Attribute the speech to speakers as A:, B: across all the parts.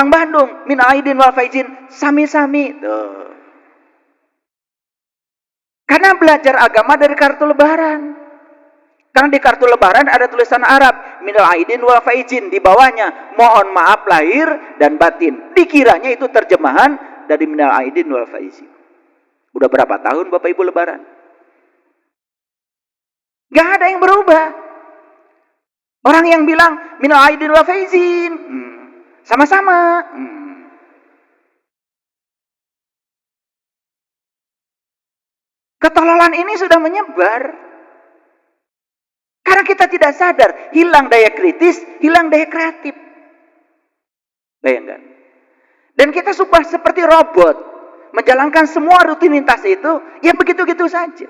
A: Orang Bandung, min aidin wal faizin, sami-sami. Tuh. Karena belajar agama dari kartu lebaran. Karena di kartu lebaran ada tulisan Arab, minal aidin wal faizin, di bawahnya mohon maaf lahir dan batin. Dikiranya itu terjemahan dari minal aidin wal faizin. Udah berapa tahun Bapak Ibu lebaran? Gak ada yang berubah. Orang yang bilang minal aidin wal faizin, sama-sama. Ketololan ini sudah menyebar. Karena kita tidak sadar, hilang daya kritis, hilang daya kreatif. Bayangkan. Dan kita sudah seperti robot, menjalankan semua rutinitas itu, ya begitu-gitu saja.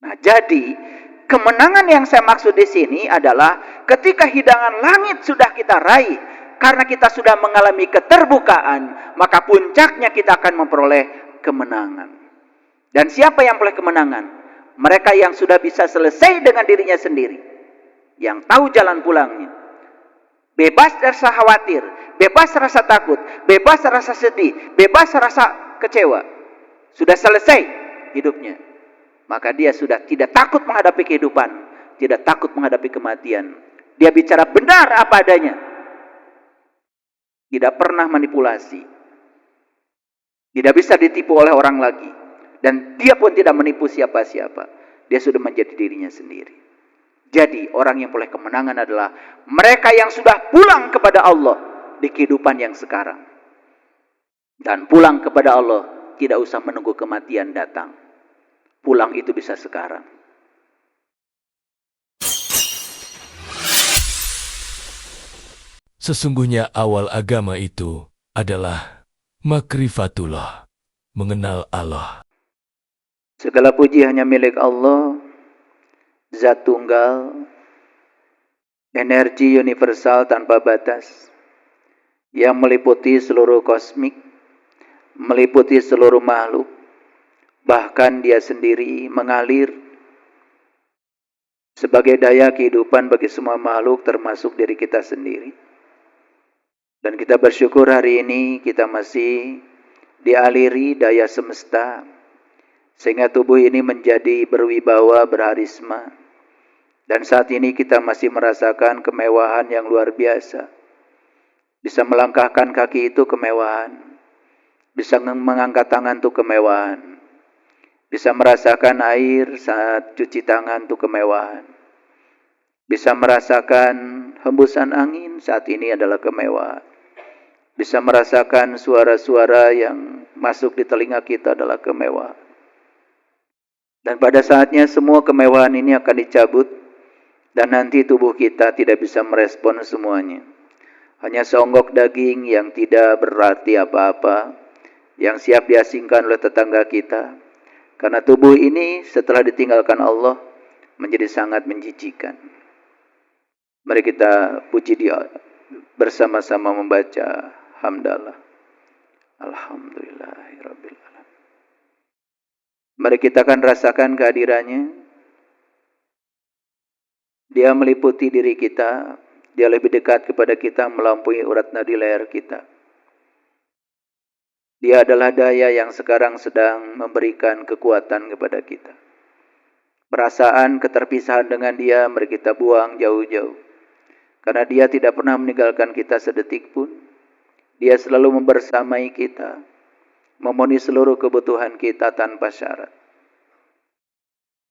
A: Nah, jadi kemenangan yang saya maksud di sini adalah ketika hidangan langit sudah kita raih, karena kita sudah mengalami keterbukaan, maka puncaknya kita akan memperoleh kemenangan. Dan siapa yang memperoleh kemenangan? Mereka yang sudah bisa selesai dengan dirinya sendiri, yang tahu jalan pulangnya, bebas rasa khawatir, bebas rasa takut, bebas rasa sedih, bebas rasa kecewa, sudah selesai hidupnya, maka dia sudah tidak takut menghadapi kehidupan, tidak takut menghadapi kematian. Dia bicara benar apa adanya, tidak pernah manipulasi, tidak bisa ditipu oleh orang lagi. Dan dia pun tidak menipu siapa-siapa. Dia sudah menjadi dirinya sendiri. Jadi orang yang memperoleh kemenangan adalah mereka yang sudah pulang kepada Allah di kehidupan yang sekarang. Dan pulang kepada Allah tidak usah menunggu kematian datang. Pulang itu bisa sekarang.
B: Sesungguhnya awal agama itu adalah makrifatullah, mengenal Allah.
A: Segala puji hanya milik Allah, Zat Tunggal, energi universal tanpa batas, yang meliputi seluruh kosmik, meliputi seluruh makhluk, bahkan dia sendiri mengalir sebagai daya kehidupan bagi semua makhluk termasuk diri kita sendiri. Dan kita bersyukur hari ini kita masih dialiri daya semesta, sehingga tubuh ini menjadi berwibawa, berharisma. Dan saat ini kita masih merasakan kemewahan yang luar biasa. Bisa melangkahkan kaki itu kemewahan. Bisa mengangkat tangan itu kemewahan. Bisa merasakan air saat cuci tangan itu kemewahan. Bisa merasakan hembusan angin saat ini adalah kemewahan. Bisa merasakan suara-suara yang masuk di telinga kita adalah kemewahan. Dan pada saatnya semua kemewahan ini akan dicabut dan nanti tubuh kita tidak bisa merespon semuanya. Hanya seonggok daging yang tidak berarti apa-apa, yang siap diasingkan oleh tetangga kita. Karena tubuh ini setelah ditinggalkan Allah menjadi sangat menjijikan. Mari kita puji Dia bersama-sama membaca hamdalah. Alhamdulillahirabbil alamin. Mari kita akan rasakan kehadirannya. Dia meliputi diri kita. Dia lebih dekat kepada kita melampaui urat nadi leher kita. Dia adalah daya yang sekarang sedang memberikan kekuatan kepada kita. Perasaan keterpisahan dengan dia mari kita buang jauh-jauh. Karena dia tidak pernah meninggalkan kita sedetik pun. Dia selalu membersamai kita, memenuhi seluruh kebutuhan kita tanpa syarat.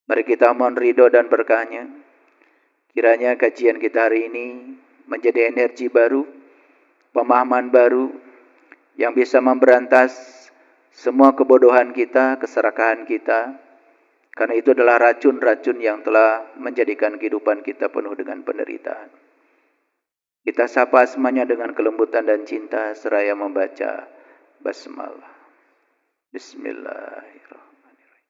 A: Mari kita mohon ridho dan berkahnya. Kiranya kajian kita hari ini menjadi energi baru, pemahaman baru, yang bisa memberantas semua kebodohan kita, keserakahan kita. Karena itu adalah racun-racun yang telah menjadikan kehidupan kita penuh dengan penderitaan. Kita sapa semuanya dengan kelembutan dan cinta seraya membaca basmalah. Bismillahirrahmanirrahim.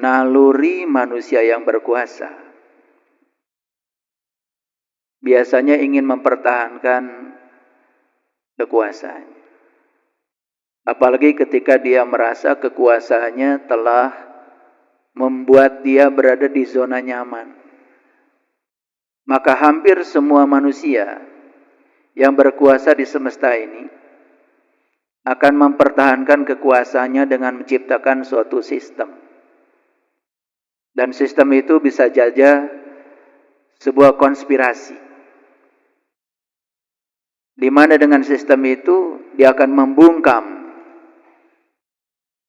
A: Naluri manusia yang berkuasa biasanya ingin mempertahankan kekuasaannya. Apalagi ketika dia merasa kekuasaannya telah membuat dia berada di zona nyaman. maka hampir semua manusia yang berkuasa di semesta ini akan mempertahankan kekuasaannya dengan menciptakan suatu sistem. Dan sistem itu bisa saja sebuah konspirasi, di mana dengan sistem itu dia akan membungkam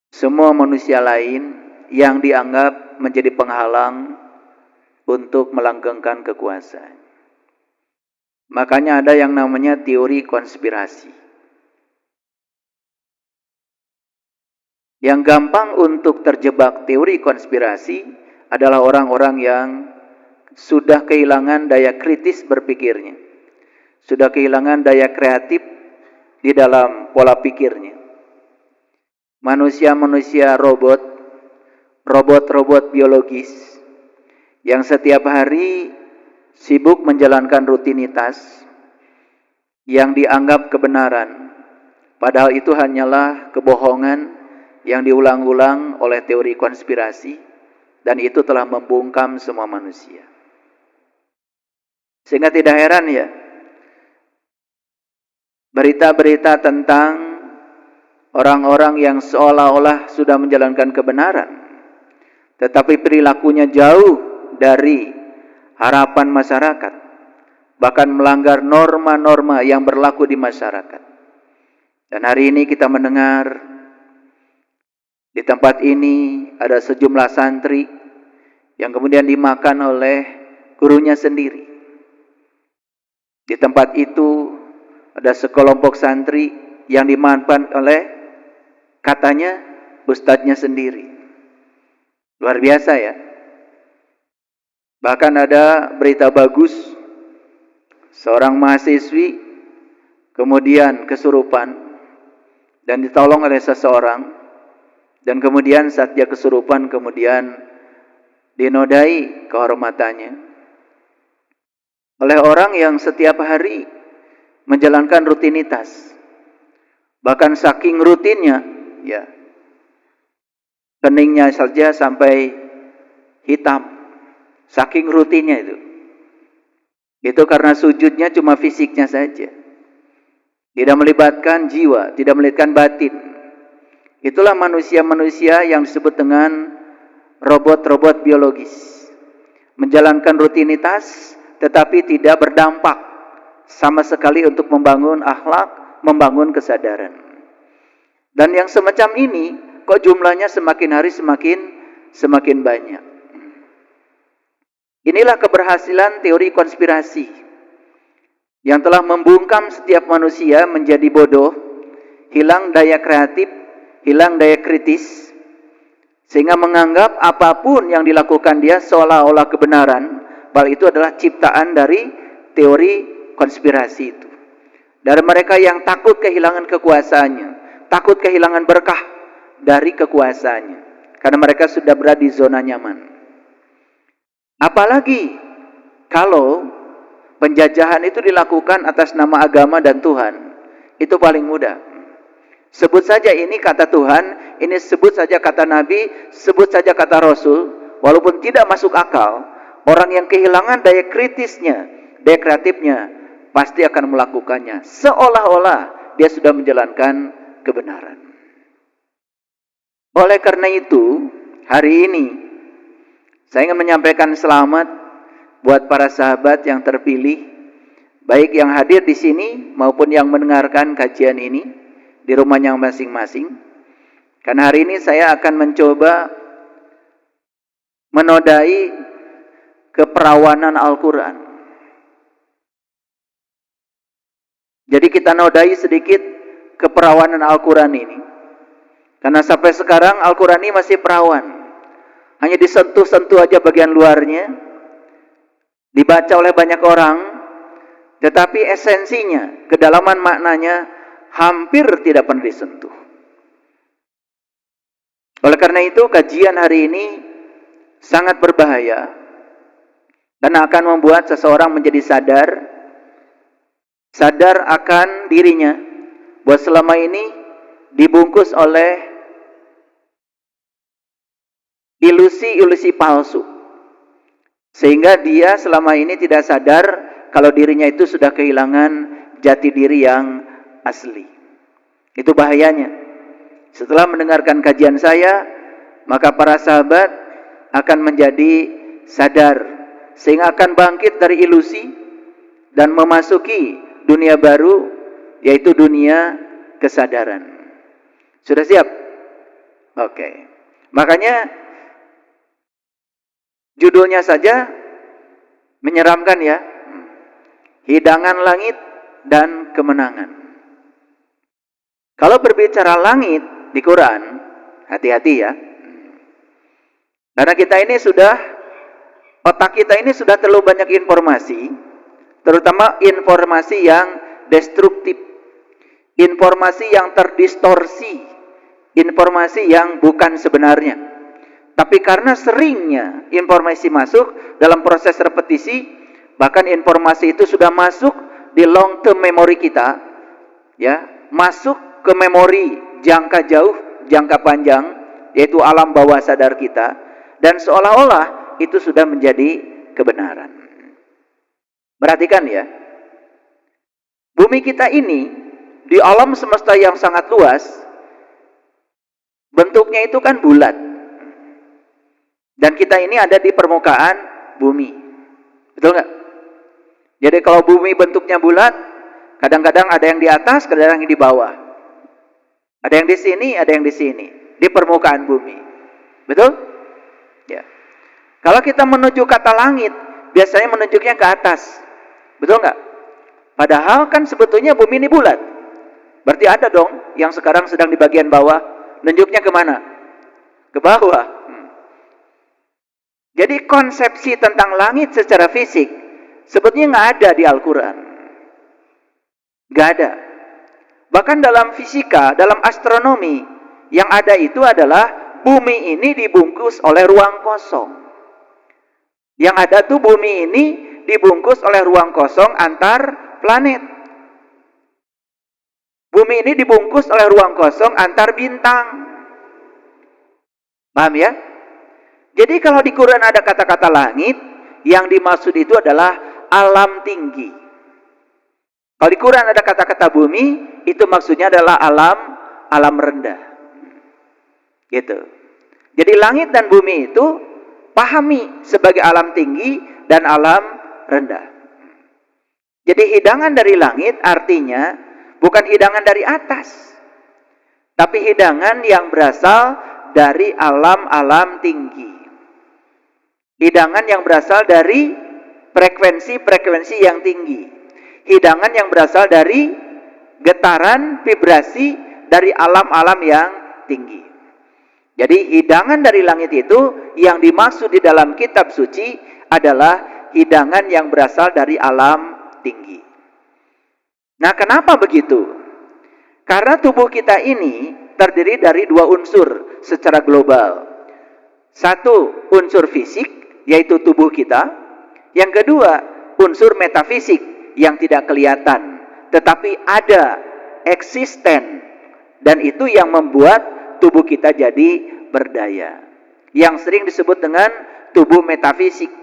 A: semua manusia lain yang dianggap menjadi penghalang untuk melanggengkan kekuasaan. Makanya ada yang namanya teori konspirasi. Yang gampang untuk terjebak teori konspirasi adalah orang-orang yang sudah kehilangan daya kritis berpikirnya, sudah kehilangan daya kreatif di dalam pola pikirnya. Manusia-manusia robot-robot biologis yang setiap hari sibuk menjalankan rutinitas yang dianggap kebenaran, padahal itu hanyalah kebohongan yang diulang-ulang oleh teori konspirasi, dan itu telah membungkam semua manusia. Sehingga tidak heran ya, berita-berita tentang orang-orang yang seolah-olah sudah menjalankan kebenaran, tetapi perilakunya jauh dari harapan masyarakat, bahkan melanggar norma-norma yang berlaku di masyarakat. Dan hari ini kita mendengar di tempat ini ada sejumlah santri yang kemudian dimakan oleh gurunya sendiri. Di tempat itu ada sekelompok santri yang dimakan oleh katanya ustadznya sendiri. Luar biasa ya. Bahkan ada berita bagus, seorang mahasiswi kemudian kesurupan dan ditolong oleh seseorang. Dan kemudian saat dia kesurupan, kemudian dinodai kehormatannya oleh orang yang setiap hari menjalankan rutinitas. Bahkan saking rutinnya, ya, keningnya saja sampai hitam. Saking rutinnya itu. Itu karena sujudnya cuma fisiknya saja. Tidak melibatkan jiwa, tidak melibatkan batin. Itulah manusia-manusia yang disebut dengan robot-robot biologis. Menjalankan rutinitas tetapi tidak berdampak sama sekali untuk membangun akhlak, membangun kesadaran. Dan yang semacam ini kok jumlahnya semakin hari semakin banyak. Inilah keberhasilan teori konspirasi yang telah membungkam setiap manusia menjadi bodoh, hilang daya kreatif, hilang daya kritis, sehingga menganggap apapun yang dilakukan dia seolah-olah kebenaran, padahal itu adalah ciptaan dari teori konspirasi itu. Dari mereka yang takut kehilangan kekuasaannya, takut kehilangan berkah dari kekuasaannya, karena mereka sudah berada di zona nyaman. Apalagi kalau penjajahan itu dilakukan atas nama agama dan Tuhan, itu paling mudah. Sebut saja ini kata Tuhan, ini sebut saja kata Nabi, sebut saja kata Rasul, walaupun tidak masuk akal, orang yang kehilangan daya kritisnya, daya kreatifnya, pasti akan melakukannya, seolah-olah dia sudah menjalankan kebenaran. Oleh karena itu, hari ini saya ingin menyampaikan selamat buat para sahabat yang terpilih, baik yang hadir di sini maupun yang mendengarkan kajian ini di rumahnya masing-masing. Karena hari ini saya akan mencoba menodai keperawanan Al-Quran. Jadi kita nodai sedikit keperawanan Al-Quran ini. Karena sampai sekarang Al-Quran ini masih perawan. Hanya disentuh-sentuh aja bagian luarnya, dibaca oleh banyak orang, tetapi esensinya, kedalaman maknanya hampir tidak pernah disentuh. Oleh karena itu kajian hari ini sangat berbahaya, karena akan membuat seseorang menjadi sadar akan dirinya, bahwa selama ini dibungkus oleh ilusi-ilusi palsu. Sehingga dia selama ini tidak sadar kalau dirinya itu sudah kehilangan jati diri yang asli. Itu bahayanya. Setelah mendengarkan kajian saya, maka para sahabat akan menjadi sadar, sehingga akan bangkit dari ilusi dan memasuki dunia baru, yaitu dunia kesadaran. Sudah siap? Oke. Makanya judulnya saja menyeramkan ya. Hidangan langit dan kemenangan. Kalau berbicara langit di Quran, hati-hati ya. Karena kita ini otak kita ini sudah terlalu banyak informasi, terutama informasi yang destruktif, informasi yang terdistorsi, informasi yang bukan sebenarnya. Tapi karena seringnya informasi masuk dalam proses repetisi, bahkan informasi itu sudah masuk di long term memory kita, ya, masuk ke memori jangka jauh, jangka panjang, yaitu alam bawah sadar kita, dan seolah-olah itu sudah menjadi kebenaran. Perhatikan ya, bumi kita ini di alam semesta yang sangat luas, bentuknya itu kan bulat. Dan kita ini ada di permukaan bumi. Betul nggak? Jadi kalau bumi bentuknya bulat, kadang-kadang ada yang di atas, kadang-kadang yang di bawah. Ada yang di sini, ada yang di sini. Di permukaan bumi. Betul? Ya. Kalau kita menuju kata langit, biasanya menunjuknya ke atas. Betul nggak? Padahal kan sebetulnya bumi ini bulat. Berarti ada dong yang sekarang sedang di bagian bawah. Nunjuknya kemana? Ke bawah. Jadi konsepsi tentang langit secara fisik sebetulnya nggak ada di Al-Quran. Nggak ada. Bahkan dalam fisika, dalam astronomi, yang ada itu adalah bumi ini dibungkus oleh ruang kosong. Yang ada tuh bumi ini dibungkus oleh ruang kosong antar planet. Bumi ini dibungkus oleh ruang kosong antar bintang. Paham ya? Jadi kalau di Quran ada kata-kata langit, yang dimaksud itu adalah alam tinggi. Kalau di Quran ada kata-kata bumi, itu maksudnya adalah alam rendah. Gitu. Jadi langit dan bumi itu pahami sebagai alam tinggi dan alam rendah. Jadi hidangan dari langit artinya bukan hidangan dari atas, tapi hidangan yang berasal dari alam-alam tinggi. Hidangan yang berasal dari frekuensi-frekuensi yang tinggi. Hidangan yang berasal dari getaran vibrasi dari alam-alam yang tinggi. Jadi hidangan dari langit itu yang dimaksud di dalam kitab suci adalah hidangan yang berasal dari alam tinggi. Nah, kenapa begitu? Karena tubuh kita ini terdiri dari dua unsur secara global. Satu, unsur fisik, yaitu tubuh kita. Yang kedua, unsur metafisik yang tidak kelihatan, tetapi ada, eksisten. Dan itu yang membuat tubuh kita jadi berdaya. Yang sering disebut dengan tubuh metafisik.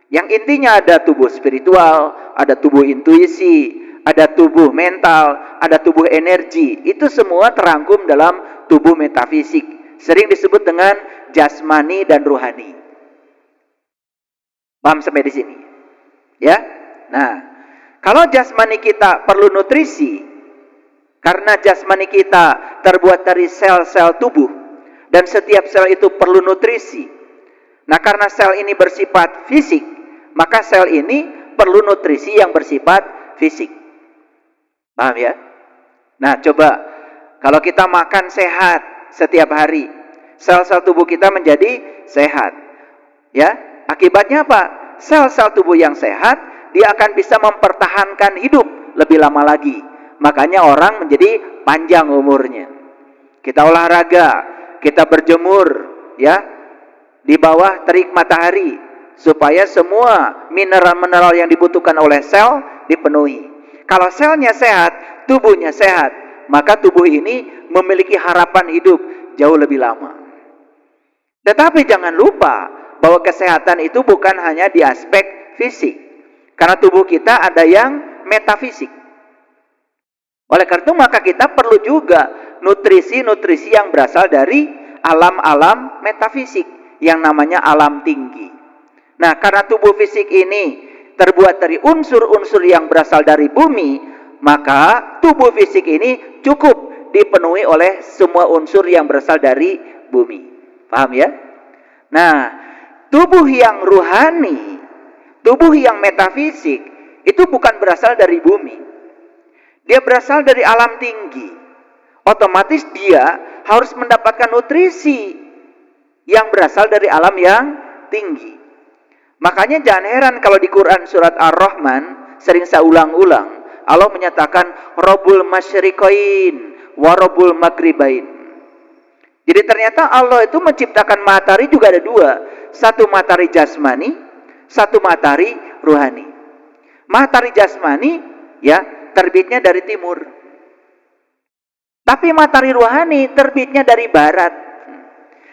A: Yang intinya ada tubuh spiritual, ada tubuh intuisi, ada tubuh mental, ada tubuh energi. Itu semua terangkum dalam tubuh metafisik. Sering disebut dengan jasmani dan ruhani. Paham sampai di sini? Ya? Nah, kalau jasmani kita perlu nutrisi, karena jasmani kita terbuat dari sel-sel tubuh, dan setiap sel itu perlu nutrisi. Nah, karena sel ini bersifat fisik, maka sel ini perlu nutrisi yang bersifat fisik. Paham ya? Nah, coba kalau kita makan sehat setiap hari, sel-sel tubuh kita menjadi sehat. Ya? Akibatnya apa? Sel-sel tubuh yang sehat, dia akan bisa mempertahankan hidup lebih lama lagi. Makanya orang menjadi panjang umurnya. Kita olahraga, kita berjemur, ya, di bawah terik matahari, supaya semua mineral-mineral yang dibutuhkan oleh sel dipenuhi. Kalau selnya sehat, tubuhnya sehat, maka tubuh ini memiliki harapan hidup jauh lebih lama. Tetapi jangan lupa bahwa kesehatan itu bukan hanya di aspek fisik. Karena tubuh kita ada yang metafisik. Oleh karena itu maka kita perlu juga nutrisi-nutrisi yang berasal dari alam-alam metafisik yang namanya alam tinggi. Nah, karena tubuh fisik ini terbuat dari unsur-unsur yang berasal dari bumi, maka tubuh fisik ini cukup dipenuhi oleh semua unsur yang berasal dari bumi. Paham ya? Nah, tubuh yang ruhani, tubuh yang metafisik itu bukan berasal dari bumi. Dia berasal dari alam tinggi. Otomatis dia harus mendapatkan nutrisi yang berasal dari alam yang tinggi. Makanya jangan heran kalau di Quran surat Ar-Rahman sering saya ulang-ulang, Allah menyatakan Rabbul Masyriqain wa Rabbul Maghribain. Jadi ternyata Allah itu menciptakan matahari juga ada dua. Satu matahari jasmani, satu matahari ruhani. Matahari jasmani ya terbitnya dari timur. Tapi matahari ruhani terbitnya dari barat.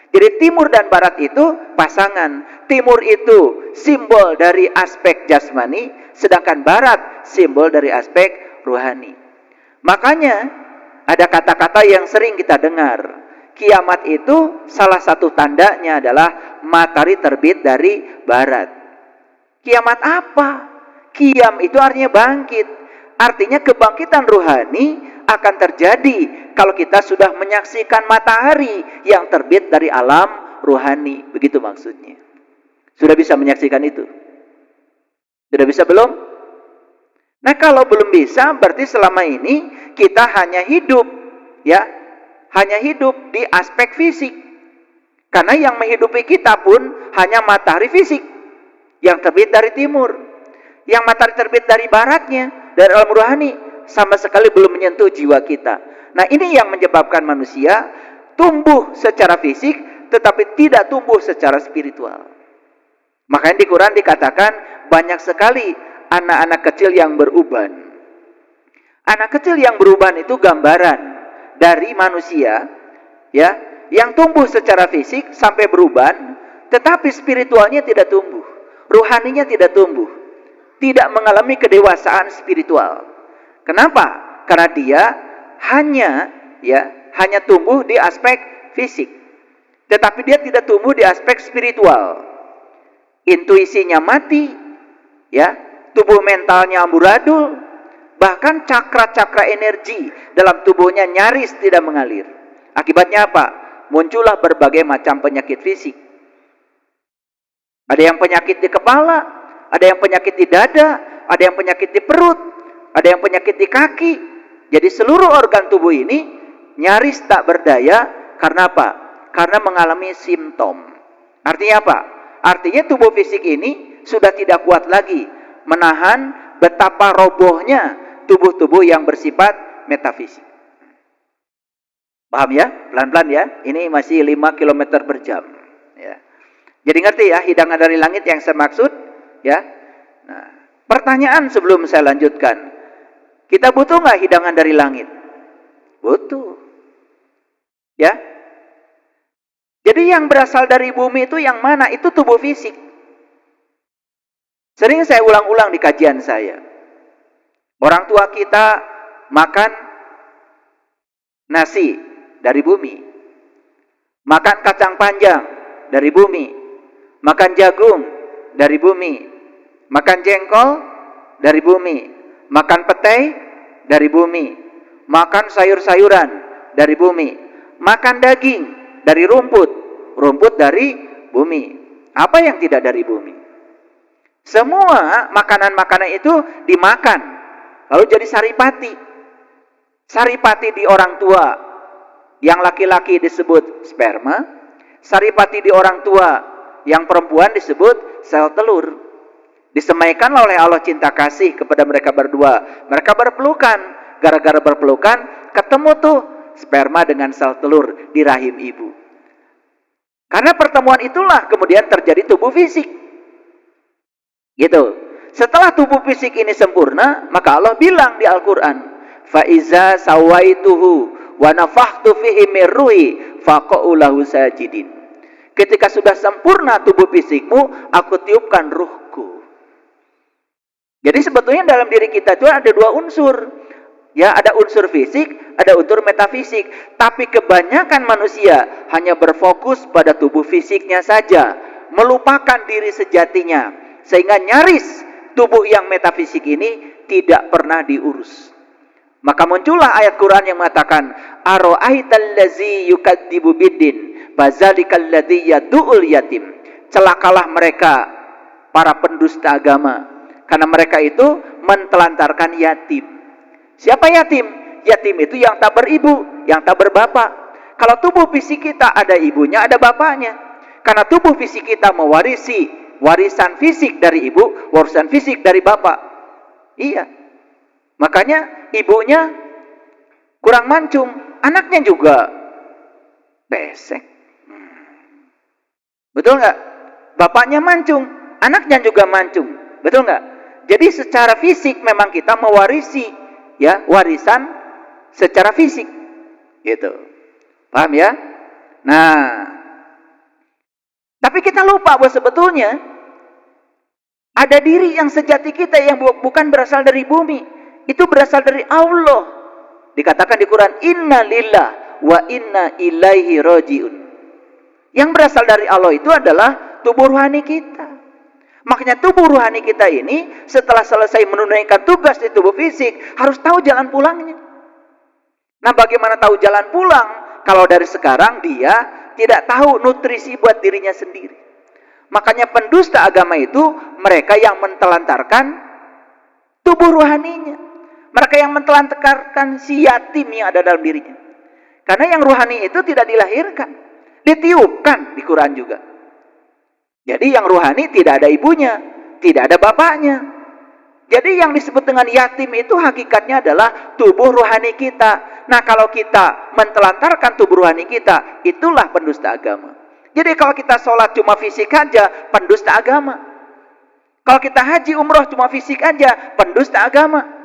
A: Jadi timur dan barat itu pasangan. Timur itu simbol dari aspek jasmani, sedangkan barat simbol dari aspek ruhani. Makanya ada kata-kata yang sering kita dengar. Kiamat itu salah satu tandanya adalah matahari terbit dari barat. Kiamat apa? Qiyam itu artinya bangkit. Artinya kebangkitan ruhani akan terjadi kalau kita sudah menyaksikan matahari yang terbit dari alam ruhani. Begitu maksudnya. Sudah bisa menyaksikan itu? Sudah bisa belum? Nah, kalau belum bisa berarti selama ini kita hanya hidup ya, hanya hidup di aspek fisik. Karena yang menghidupi kita pun hanya matahari fisik yang terbit dari timur. Yang matahari terbit dari baratnya, dari alam rohani, sama sekali belum menyentuh jiwa kita. Nah, ini yang menyebabkan manusia tumbuh secara fisik tetapi tidak tumbuh secara spiritual. Makanya di Quran dikatakan banyak sekali anak-anak kecil yang beruban. Anak kecil yang beruban itu gambaran dari manusia ya, yang tumbuh secara fisik sampai beruban, tetapi spiritualnya tidak tumbuh, ruhaninya tidak tumbuh, tidak mengalami kedewasaan spiritual. Kenapa? Karena dia hanya tumbuh di aspek fisik, tetapi dia tidak tumbuh di aspek spiritual. Intuisinya mati, ya, tubuh mentalnya amburadul, bahkan cakra-cakra energi dalam tubuhnya nyaris tidak mengalir. Akibatnya apa? Muncullah berbagai macam penyakit fisik. Ada yang penyakit di kepala, ada yang penyakit di dada, ada yang penyakit di perut, ada yang penyakit di kaki. Jadi seluruh organ tubuh ini nyaris tak berdaya. Karena apa? Karena mengalami simptom. Artinya apa? Artinya tubuh fisik ini sudah tidak kuat lagi menahan betapa robohnya tubuh-tubuh yang bersifat metafisik. Paham ya? Pelan-pelan ya. Ini masih 5 km per jam. Ya. Jadi ngerti ya hidangan dari langit yang saya maksud? Ya. Nah, pertanyaan sebelum saya lanjutkan. Kita butuh nggak hidangan dari langit? Butuh. Ya. Jadi yang berasal dari bumi itu yang mana? Itu tubuh fisik. Sering saya ulang-ulang di kajian saya. Orang tua kita makan nasi dari bumi. Makan kacang panjang dari bumi. Makan jagung dari bumi. Makan jengkol dari bumi. Makan petai dari bumi. Makan sayur-sayuran dari bumi. Makan daging dari rumput. Rumput dari bumi. Apa yang tidak dari bumi? Semua makanan-makanan itu dimakan. Lalu jadi saripati. Saripati di orang tua yang laki-laki disebut sperma. Saripati di orang tua yang perempuan disebut sel telur. Disemaikan oleh Allah cinta kasih kepada mereka berdua. Mereka berpelukan. Gara-gara berpelukan, ketemu tuh sperma dengan sel telur di rahim ibu. Karena pertemuan itulah kemudian terjadi tubuh fisik. Gitu. Setelah tubuh fisik ini sempurna, maka Allah bilang di Al-Quran, فَإِذَا سَوَيْتُهُ وَنَفَخْتُ فِيهِ مِنْ رُوحِي فَقَعُوا لَهُ سَاجِدِينَ. Ketika sudah sempurna tubuh fisikmu, aku tiupkan ruhku. Jadi sebetulnya dalam diri kita itu ada dua unsur. Ya, ada unsur fisik, ada unsur metafisik. Tapi kebanyakan manusia hanya berfokus pada tubuh fisiknya saja, melupakan diri sejatinya. Sehingga nyaris tubuh yang metafisik ini tidak pernah diurus. Maka muncullah ayat Quran yang mengatakan, "Ara'aital ladzi yukadzibu biddin, fazalikal ladzi yad'ul yatim." Celakalah mereka para pendusta agama, karena mereka itu mentelantarkan yatim. Siapa yatim? Yatim itu yang tak beribu, yang tak berbapak. Kalau tubuh fisik kita ada ibunya, ada bapaknya. Karena tubuh fisik kita mewarisi warisan fisik dari ibu, warisan fisik dari bapak. Iya. Makanya ibunya kurang mancung, anaknya juga pesek. Betul nggak? Bapaknya mancung, anaknya juga mancung. Betul nggak? Jadi secara fisik memang kita mewarisi ya warisan secara fisik. Gitu. Paham ya? Nah, tapi kita lupa bahwa sebetulnya ada diri yang sejati kita yang bukan berasal dari bumi. Itu berasal dari Allah. Dikatakan di Quran, "Inna lillah wa inna ilaihi rajiun." Yang berasal dari Allah itu adalah tubuh rohani kita. Makanya tubuh rohani kita ini setelah selesai menunaikan tugas di tubuh fisik harus tahu jalan pulangnya. Nah, bagaimana tahu jalan pulang kalau dari sekarang dia tidak tahu nutrisi buat dirinya sendiri? Makanya pendusta agama itu mereka yang mentelantarkan tubuh rohaninya. Mereka yang mentelantarkan si yatim yang ada dalam dirinya. Karena yang rohani itu tidak dilahirkan, ditiupkan di Quran juga. Jadi yang rohani tidak ada ibunya, tidak ada bapaknya. Jadi yang disebut dengan yatim itu hakikatnya adalah tubuh rohani kita. Nah, kalau kita mentelantarkan tubuh rohani kita, itulah pendusta agama. Jadi kalau kita sholat cuma fisik aja, pendusta agama. Kalau kita haji umroh cuma fisik aja, pendusta agama.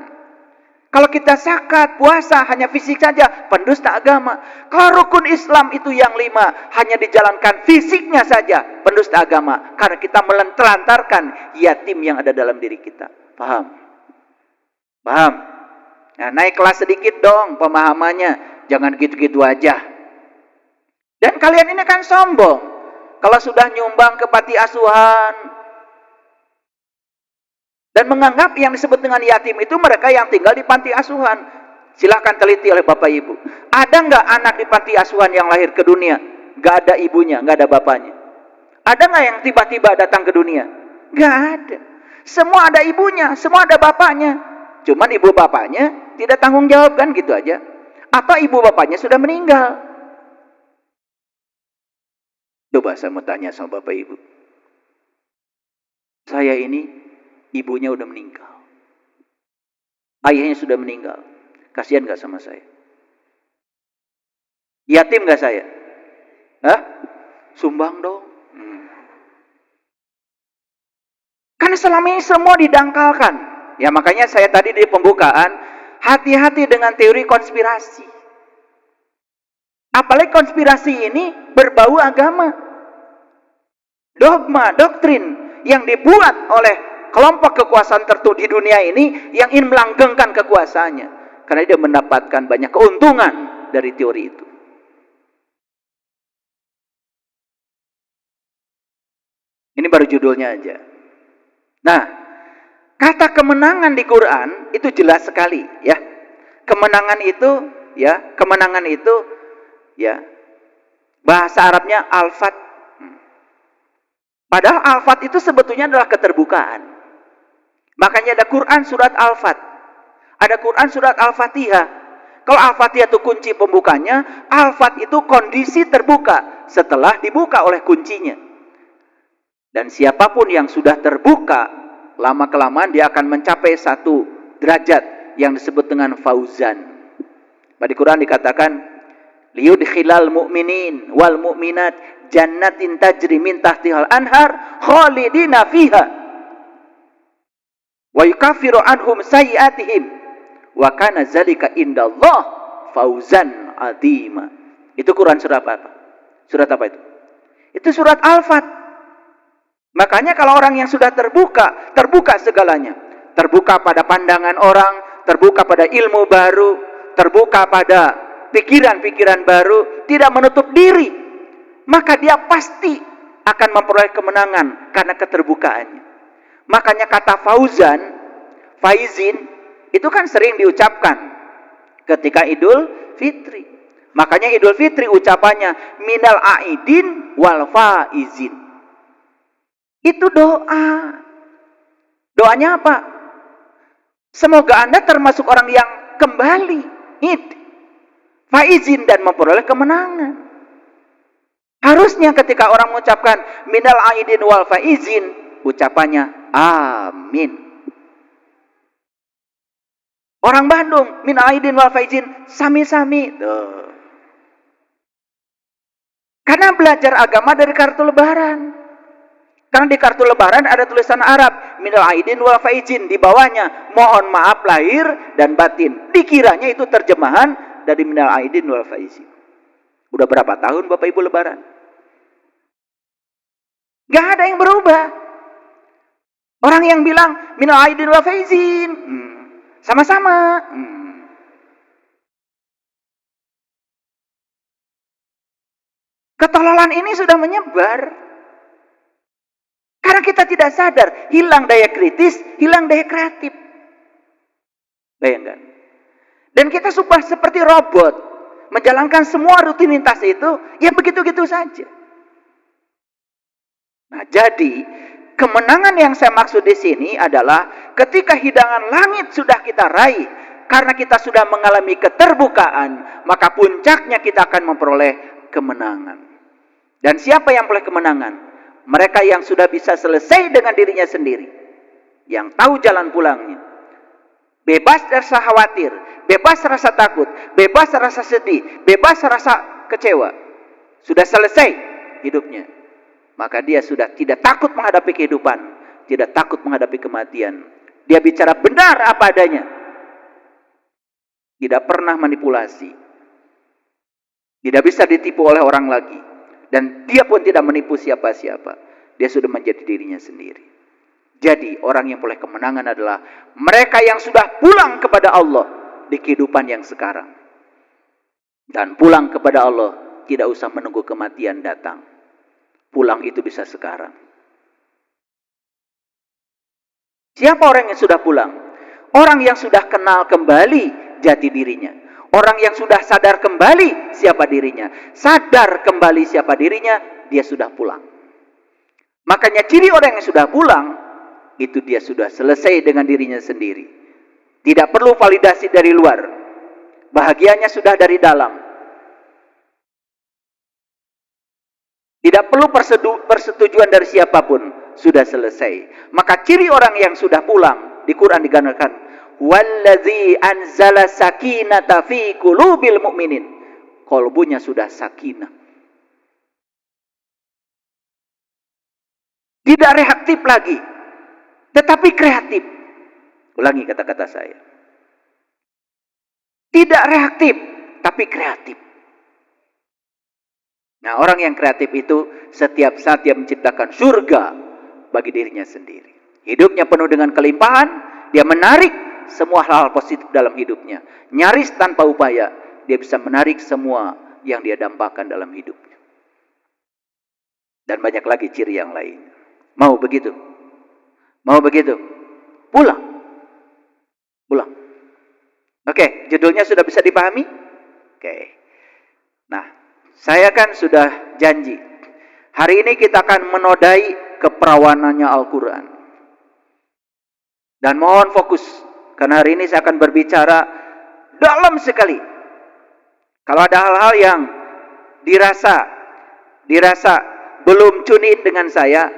A: Kalau kita zakat, puasa hanya fisik saja, pendusta agama. Kalau rukun Islam itu yang 5 hanya dijalankan fisiknya saja, pendusta agama. Karena kita melantarkan yatim yang ada dalam diri kita. Paham? Paham? Nah, naik kelas sedikit dong pemahamannya. Jangan gitu-gitu aja. Dan kalian ini kan sombong. Kalau sudah nyumbang ke panti asuhan dan menganggap yang disebut dengan yatim itu mereka yang tinggal di panti asuhan. Silahkan teliti oleh Bapak Ibu. Ada nggak anak di panti asuhan yang lahir ke dunia? Nggak ada ibunya, nggak ada bapaknya. Ada nggak yang tiba-tiba datang ke dunia? Nggak ada. Semua ada ibunya, semua ada bapaknya. Cuman ibu bapaknya tidak tanggung jawab kan gitu aja. Atau ibu bapaknya sudah meninggal. Coba saya mau tanya sama Bapak Ibu. Saya ini ibunya udah meninggal. Ayahnya sudah meninggal. Kasihan gak sama saya? Yatim gak saya? Hah? Sumbang dong. Karena selama ini semua didangkalkan. Ya makanya saya tadi di pembukaan, hati-hati dengan teori konspirasi. Apalagi konspirasi ini berbau agama. Dogma, doktrin yang dibuat oleh kelompok kekuasaan tertentu di dunia ini yang ingin melanggengkan kekuasaannya. Karena dia mendapatkan banyak keuntungan dari teori itu. Ini baru judulnya aja. Nah, kata kemenangan di Quran itu jelas sekali ya. Kemenangan itu ya bahasa Arabnya al-fat. Padahal al-fat itu sebetulnya adalah keterbukaan. Makanya ada Quran surat Al-Fat. Ada Quran surat Al-Fatihah. Kalau Al-Fatihah itu kunci pembukanya, Al-Fat itu kondisi terbuka setelah dibuka oleh kuncinya. Dan siapapun yang sudah terbuka, lama-kelamaan dia akan mencapai satu derajat yang disebut dengan fauzan. Pada Quran dikatakan, liyudkhilal mu'minin wal mu'minat jannatin tajri min tahtihal anhar khalidina fiha. Wa yukaffiru anhum sayyi'atihim wa kana zalika indallah fauzan azima. Itu Quran surat apa? Surat apa itu? Itu surat Al-Fat. Makanya kalau orang yang sudah terbuka, terbuka segalanya. Terbuka pada pandangan orang, terbuka pada ilmu baru, terbuka pada pikiran-pikiran baru, tidak menutup diri, maka dia pasti akan memperoleh kemenangan karena keterbukaannya. Makanya kata faizin, itu kan sering diucapkan ketika Idul Fitri. Makanya Idul Fitri ucapannya minal aidin wal faizin. Itu doa. Doanya apa? Semoga Anda termasuk orang yang kembali, faizin, dan memperoleh kemenangan. Harusnya ketika orang mengucapkan minal aidin wal faizin, ucapannya amin. Orang Bandung minal aidin wal faizin sami-sami. Karena belajar agama dari kartu lebaran. Karena di kartu lebaran ada tulisan Arab, minal aidin wal faizin, di bawahnya mohon maaf lahir dan batin. Dikiranya itu terjemahan dari minal aidin wal faizin. Udah berapa tahun Bapak Ibu lebaran? Gak ada yang berubah. Orang yang bilang minal aidin wal faizin, sama-sama. Ketololan ini sudah menyebar. Karena kita tidak sadar, hilang daya kritis, hilang daya kreatif. Bayangkan. Dan kita sudah seperti robot, menjalankan semua rutinitas itu, ya begitu-gitu saja. Nah, jadi kemenangan yang saya maksud di sini adalah ketika hidangan langit sudah kita raih, karena kita sudah mengalami keterbukaan, maka puncaknya kita akan memperoleh kemenangan. Dan siapa yang memperoleh kemenangan? Mereka yang sudah bisa selesai dengan dirinya sendiri, yang tahu jalan pulangnya, bebas rasa khawatir, bebas rasa takut, bebas rasa sedih, bebas rasa kecewa, sudah selesai hidupnya, maka dia sudah tidak takut menghadapi kehidupan, tidak takut menghadapi kematian. Dia bicara benar apa adanya, tidak pernah manipulasi, tidak bisa ditipu oleh orang lagi. Dan dia pun tidak menipu siapa-siapa. Dia sudah menjadi dirinya sendiri. Jadi orang yang memperoleh kemenangan adalah mereka yang sudah pulang kepada Allah di kehidupan yang sekarang. Dan pulang kepada Allah tidak usah menunggu kematian datang. Pulang itu bisa sekarang. Siapa orang yang sudah pulang? Orang yang sudah kenal kembali jati dirinya. Orang yang sudah sadar kembali siapa dirinya, sadar kembali siapa dirinya, dia sudah pulang. Makanya ciri orang yang sudah pulang, itu dia sudah selesai dengan dirinya sendiri. Tidak perlu validasi dari luar. Bahagianya sudah dari dalam. Tidak perlu persetujuan dari siapapun, sudah selesai. Maka ciri orang yang sudah pulang, di Quran digambarkan, wallazi anzala sakinata fi qulubil mu'minin. Kolbunya sudah sakinah. Tidak reaktif lagi, tetapi kreatif. Ulangi kata-kata saya. Tidak reaktif, tapi kreatif. Nah, orang yang kreatif itu setiap saat dia menciptakan surga bagi dirinya sendiri. Hidupnya penuh dengan kelimpahan, dia menarik semua hal-hal positif dalam hidupnya. Nyaris tanpa upaya, dia bisa menarik semua yang dia dambakan dalam hidupnya. Dan banyak lagi ciri yang lain. Mau begitu? Mau begitu? Pulang. Pulang. Oke, judulnya sudah bisa dipahami? Oke. Nah, saya kan sudah janji. Hari ini kita akan menodai keperawanannya Al-Quran. Dan mohon fokus. Karena hari ini saya akan berbicara dalam sekali. Kalau ada hal-hal yang dirasa belum tune in dengan saya,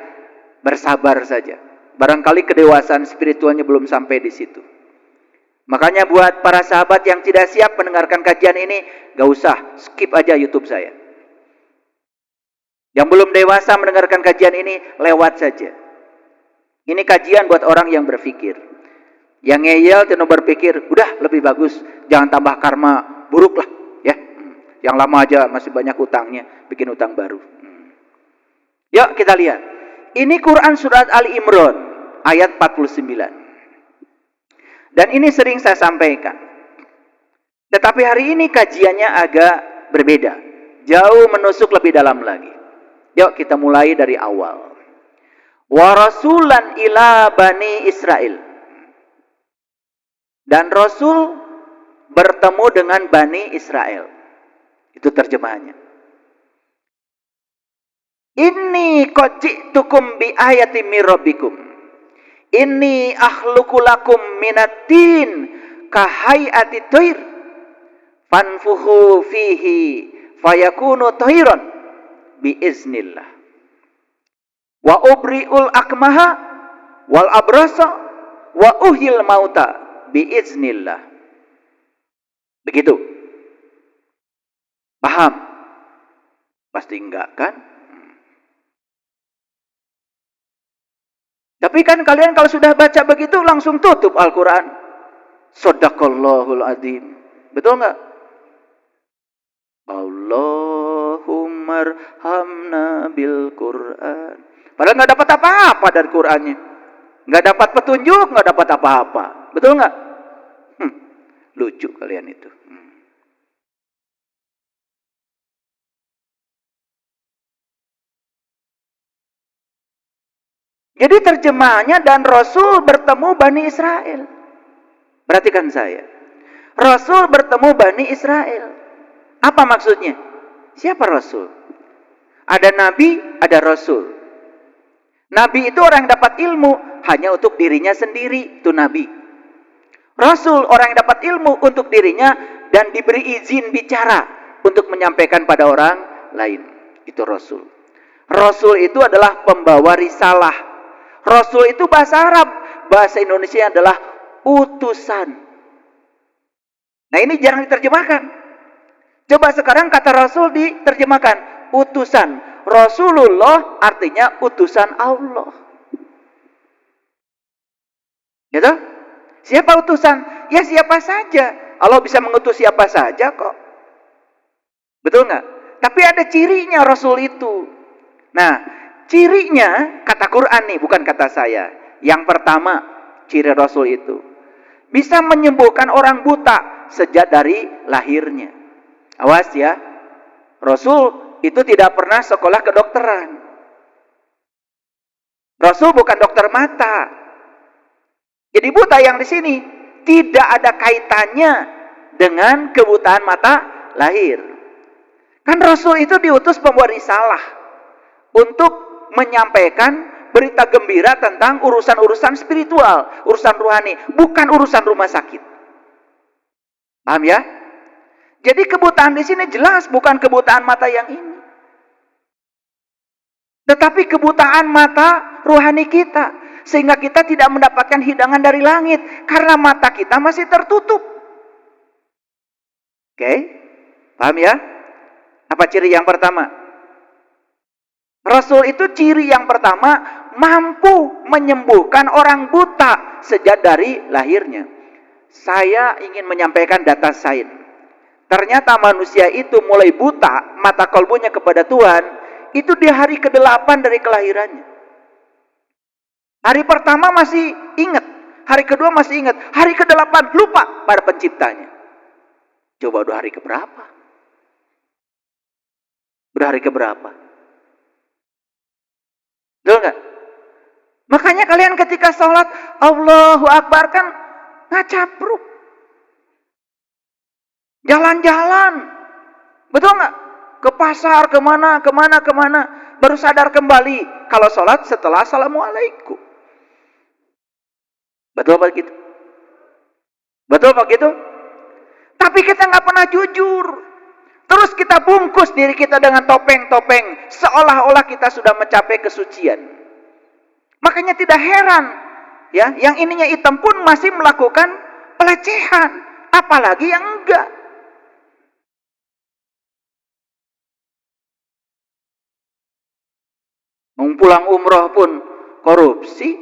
A: bersabar saja. Barangkali kedewasaan spiritualnya belum sampai di situ. Makanya buat para sahabat yang tidak siap mendengarkan kajian ini, gak usah, skip aja YouTube saya. Yang belum dewasa mendengarkan kajian ini, lewat saja. Ini kajian buat orang yang berpikir. Yang ngeyel tidak berpikir, udah lebih bagus, jangan tambah karma buruk lah, ya. Yang lama aja masih banyak utangnya, bikin utang baru. Yuk kita lihat. Ini Quran surat Ali Imran ayat 49. Dan ini sering saya sampaikan. Tetapi hari ini kajiannya agak berbeda. Jauh menusuk lebih dalam lagi. Yuk kita mulai dari awal. Wa rasulan ila bani Israel. Dan Rasul bertemu dengan Bani Israel. Itu terjemahannya. Inni qad ji'tukum bi ayatin mir rabbikum. Inni akhluqu lakum minatin kahayati thair. Fanfuhu fihi fayakunu thairan bi iznillah. Wa ubri'ul akmaha wal abrasa wa uhil mauta biiznillah. Begitu. Paham? Pasti enggak kan? Tapi kan kalian kalau sudah baca begitu langsung tutup Al-Quran. Shadaqallahul adzim. Betul enggak? Allahumma arhamna bil Quran. Padahal enggak dapat apa-apa dari Qurannya. Enggak dapat petunjuk, enggak dapat apa-apa. Betul enggak? Lucu kalian itu. Jadi terjemahannya dan Rasul bertemu Bani Israel. Perhatikan saya. Rasul bertemu Bani Israel. Apa maksudnya? Siapa Rasul? Ada Nabi, ada Rasul. Nabi itu orang yang dapat ilmu hanya untuk dirinya sendiri. Itu Nabi. Rasul orang yang dapat ilmu untuk dirinya dan diberi izin bicara untuk menyampaikan pada orang lain. Itu Rasul. Rasul itu adalah pembawa risalah. Rasul itu bahasa Arab. Bahasa Indonesia adalah utusan. Nah ini jarang diterjemahkan. Coba sekarang kata Rasul diterjemahkan. Utusan. Rasulullah artinya utusan Allah. Gitu? Siapa utusan? Ya siapa saja. Allah bisa mengutus siapa saja kok. Betul nggak? Tapi ada cirinya Rasul itu. Nah, cirinya kata Quran nih, bukan kata saya. Yang pertama, ciri Rasul itu bisa menyembuhkan orang buta sejak dari lahirnya. Awas ya. Rasul itu tidak pernah sekolah kedokteran. Rasul bukan dokter mata. Jadi buta yang di sini tidak ada kaitannya dengan kebutaan mata lahir. Kan Rasul itu diutus pembawa risalah untuk menyampaikan berita gembira tentang urusan-urusan spiritual, urusan rohani, bukan urusan rumah sakit. Paham ya? Jadi kebutaan di sini jelas bukan kebutaan mata yang ini. Tetapi kebutaan mata rohani kita. Sehingga kita tidak mendapatkan hidangan dari langit. Karena mata kita masih tertutup. Oke? Paham ya? Apa ciri yang pertama? Rasul itu ciri yang pertama, mampu menyembuhkan orang buta sejak dari lahirnya. Saya ingin menyampaikan data sains. Ternyata manusia itu mulai buta, mata kalbunya kepada Tuhan, itu di hari ke-8 dari kelahirannya. Hari pertama masih ingat, hari kedua masih ingat, hari ke-8 lupa pada penciptanya. Coba udah hari keberapa? Udah hari keberapa? Betul nggak? Makanya kalian ketika sholat Allahu Akbar kan ngacapruk. Jalan-jalan. Betul nggak? Ke pasar, kemana. Baru sadar kembali kalau sholat setelah Assalamualaikum. Betul apa gitu? Betul apa gitu? Tapi kita nggak pernah jujur. Terus kita bungkus diri kita dengan topeng-topeng. Seolah-olah kita sudah mencapai kesucian. Makanya tidak heran. Ya, yang ininya hitam pun masih melakukan pelecehan. Apalagi yang enggak. Pulang umroh pun korupsi.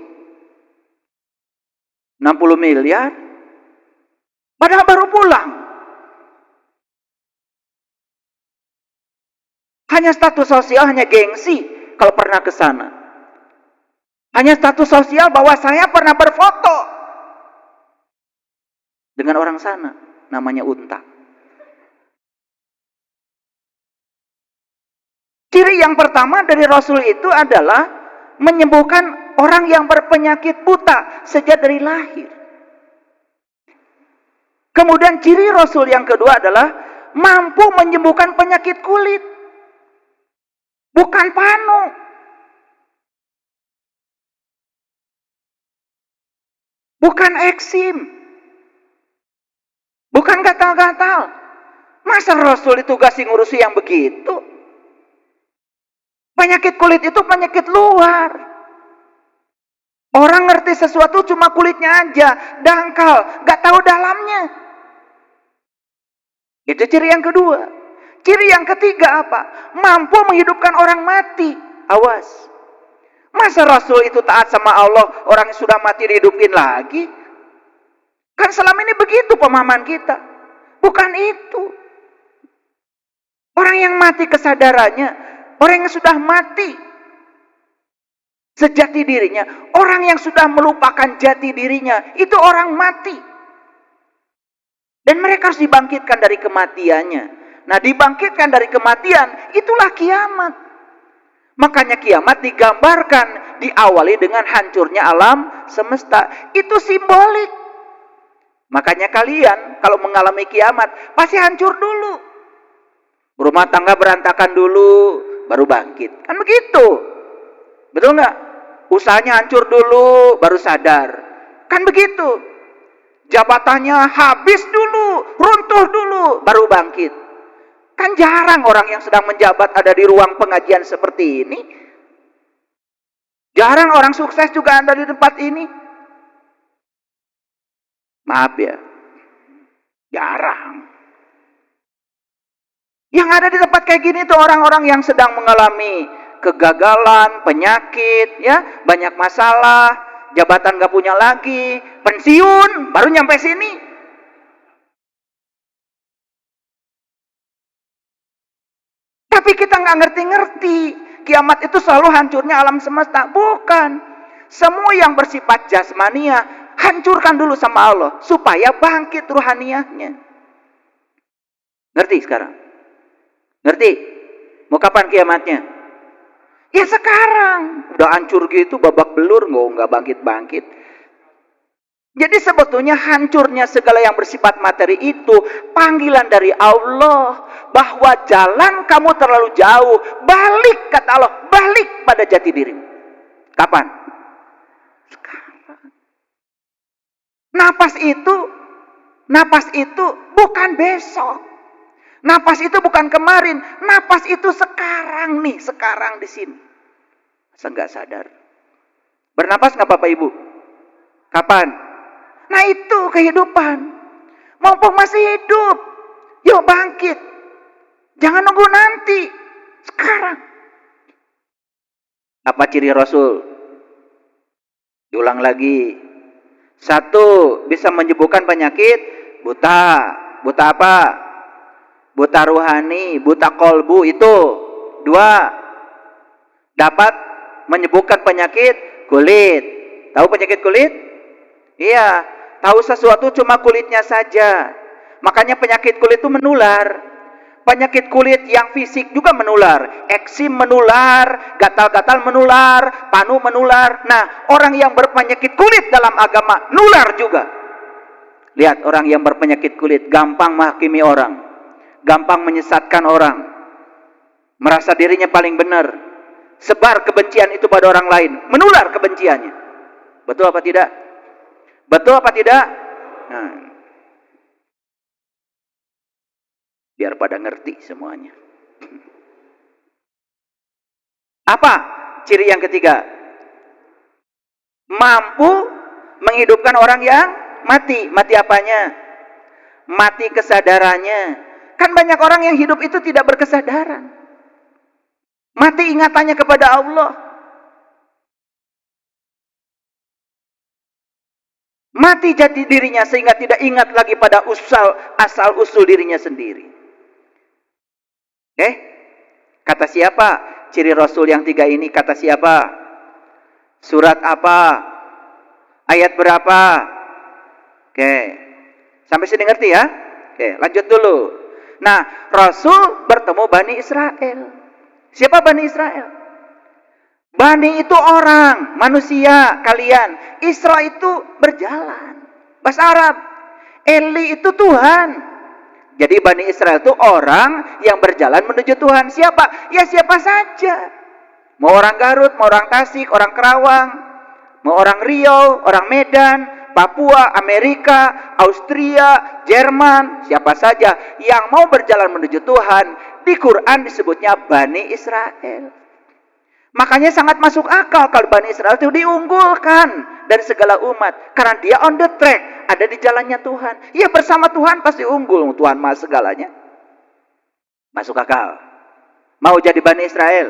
A: 60 miliar. Padahal baru pulang. Hanya status sosial, hanya gengsi. kalau pernah ke sana. Hanya status sosial bahwa saya pernah berfoto dengan orang sana, namanya unta. Ciri yang pertama dari Rasul itu adalah menyembuhkan orang yang berpenyakit buta sejak dari lahir. Kemudian ciri Rasul yang kedua adalah mampu menyembuhkan penyakit kulit. Bukan panu. Bukan eksim. Bukan gatal-gatal. Masa Rasul ditugasi ngurusi yang begitu? Penyakit kulit itu penyakit luar. Orang ngerti sesuatu cuma kulitnya aja, dangkal, gak tahu dalamnya. Itu ciri yang kedua. Ciri yang ketiga apa? Mampu menghidupkan orang mati. Awas. Masa Rasul itu taat sama Allah, orang yang sudah mati dihidupin lagi? Kan selama ini begitu pemahaman kita. Bukan itu. Orang yang mati kesadarannya, orang yang sudah mati sejati dirinya, orang yang sudah melupakan jati dirinya, itu orang mati. Dan mereka harus dibangkitkan dari kematiannya. Nah, dibangkitkan dari kematian, itulah kiamat. Makanya kiamat digambarkan, diawali dengan hancurnya alam semesta. Itu simbolik. Makanya kalian kalau mengalami kiamat, pasti hancur dulu. Rumah tangga berantakan dulu, baru bangkit. Kan begitu. Betul nggak? Usahanya hancur dulu, baru sadar. Kan begitu. Jabatannya habis dulu, runtuh dulu, baru bangkit. Kan jarang orang yang sedang menjabat ada di ruang pengajian seperti ini. Jarang orang sukses juga ada di tempat ini. Maaf ya, jarang. Yang ada di tempat kayak gini tuh orang-orang yang sedang mengalami kegagalan, penyakit, ya, banyak masalah, jabatan gak punya lagi, pensiun, baru nyampe sini. Tapi kita nggak ngerti-ngerti, kiamat itu selalu hancurnya alam semesta. Bukan. Semua yang bersifat jasmania, hancurkan dulu sama Allah, supaya bangkit ruhaniyahnya. Ngerti sekarang? Ngerti? Mau kapan kiamatnya? Ya sekarang. Udah hancur gitu, babak belur, nggak bangkit-bangkit. Jadi sebetulnya hancurnya segala yang bersifat materi itu panggilan dari Allah bahwa jalan kamu terlalu jauh, balik, kata Allah, balik pada jati dirimu. Kapan? Sekarang. Napas itu bukan besok. Napas itu bukan kemarin, napas itu sekarang nih, sekarang di sini. Masa nggak sadar? Bernapas nggak Bapak Ibu? Kapan? Nah itu kehidupan. Mumpung masih hidup, yuk bangkit. Jangan nunggu nanti, sekarang. Apa ciri Rasul? Diulang lagi. 1, bisa menyembuhkan penyakit buta. Buta apa? Buta ruhani, buta kolbu itu. 2, dapat menyembuhkan penyakit kulit. Tahu penyakit kulit? Iya, tahu sesuatu cuma kulitnya saja. Makanya penyakit kulit itu menular. Penyakit kulit yang fisik juga menular. Eksim menular, gatal-gatal menular, panu menular. Nah, orang yang berpenyakit kulit dalam agama nular juga. Lihat orang yang berpenyakit kulit gampang menghakimi orang, gampang menyesatkan orang, merasa dirinya paling benar, sebar kebencian itu pada orang lain, menular kebenciannya. Betul apa tidak? Betul apa tidak? Nah, biar pada ngerti semuanya. Apa ciri yang ketiga? Mampu menghidupkan orang yang mati. Mati apanya? Mati kesadarannya. Kan banyak orang yang hidup itu tidak berkesadaran. Mati ingatannya kepada Allah. Mati jati dirinya sehingga tidak ingat lagi pada asal usul dirinya sendiri. Kata siapa? ciri Rasul yang 3 ini kata siapa? Surat apa? Ayat berapa? Oke. Sampai sini ngerti ya? Oke, lanjut dulu. Nah, Rasul bertemu Bani Israel. Siapa Bani Israel? Bani itu orang, manusia, kalian. Isra itu berjalan. Bahasa Arab. Eli itu Tuhan. Jadi Bani Israel itu orang yang berjalan menuju Tuhan. Siapa? Ya siapa saja. Mau orang Garut, mau orang Tasik, orang Kerawang, mau orang Riau, orang Medan, Papua, Amerika, Austria, Jerman, siapa saja yang mau berjalan menuju Tuhan, di Quran disebutnya Bani Israel. Makanya sangat masuk akal kalau Bani Israel itu diunggulkan dari segala umat. Karena dia on the track, ada di jalannya Tuhan. Ya bersama Tuhan pasti unggul, Tuhan Maha segalanya. Masuk akal. Mau jadi Bani Israel?